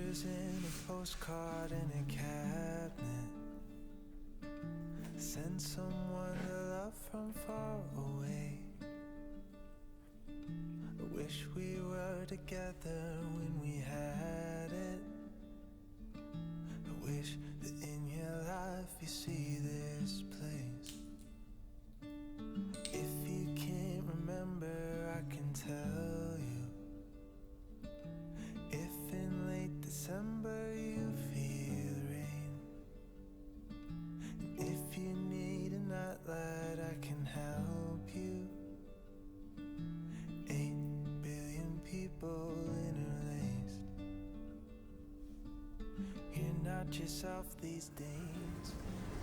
pictures in a postcard in a cabinet. Send someone a love from far away. I wish we were together when we had it. I wish that in your life you see this place. If you can't remember, I can tell you. If in late December you feel rain, and if you need a nightlight, I can help you. 8 billion people interlaced. You're not yourself these days.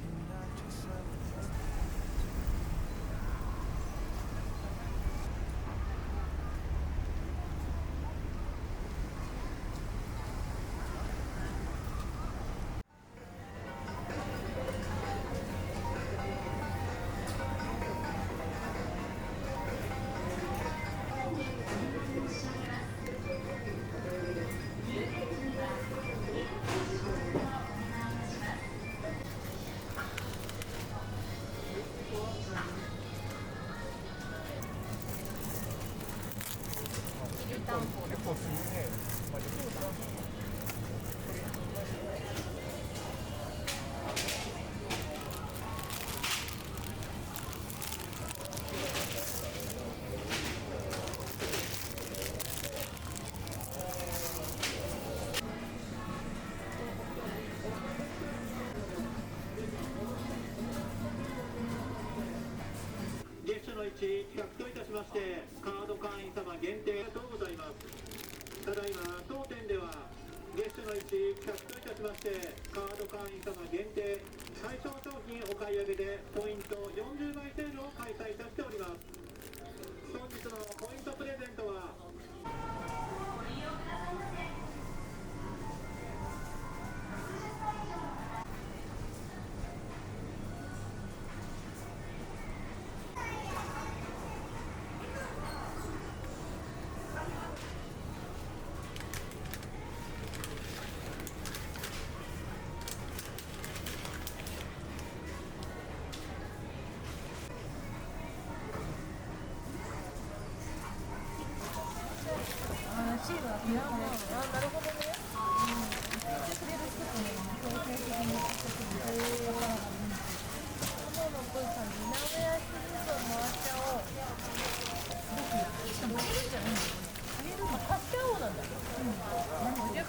You're not yourself these days.月初の1企画といたしまして、カード会員様限定ありがとうございます。ただいま当店では月初の1企画といたしまして、カード会員様限定対象商品お買い上げでポイント40倍セールを開催いたしております。本日のポイントプレゼントはご利用くださいませ。シールはビランなるほどね。言ってくれる人とね、強制的に言ってくれる。だから、もうのプーさんに名古屋シリーズを回しちゃおう。しかも買えるんじゃないんだよね。買えるの買っちゃおうなんだよ。50%。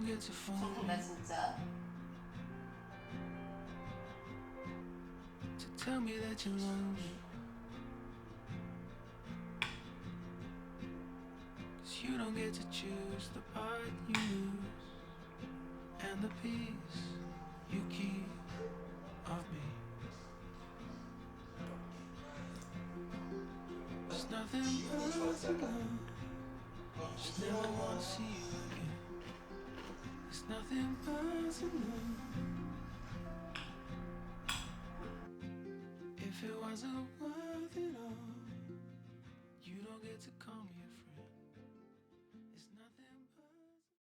don't get to fool 슬프다 me, 진짜. to tell me that you love me. 'Cause you don't get to choose the part you lose and the piece you keep of me. There's nothing personal, just never wanna see you again. There's nothing personal. If it wasn't worth it all, you don't get to call me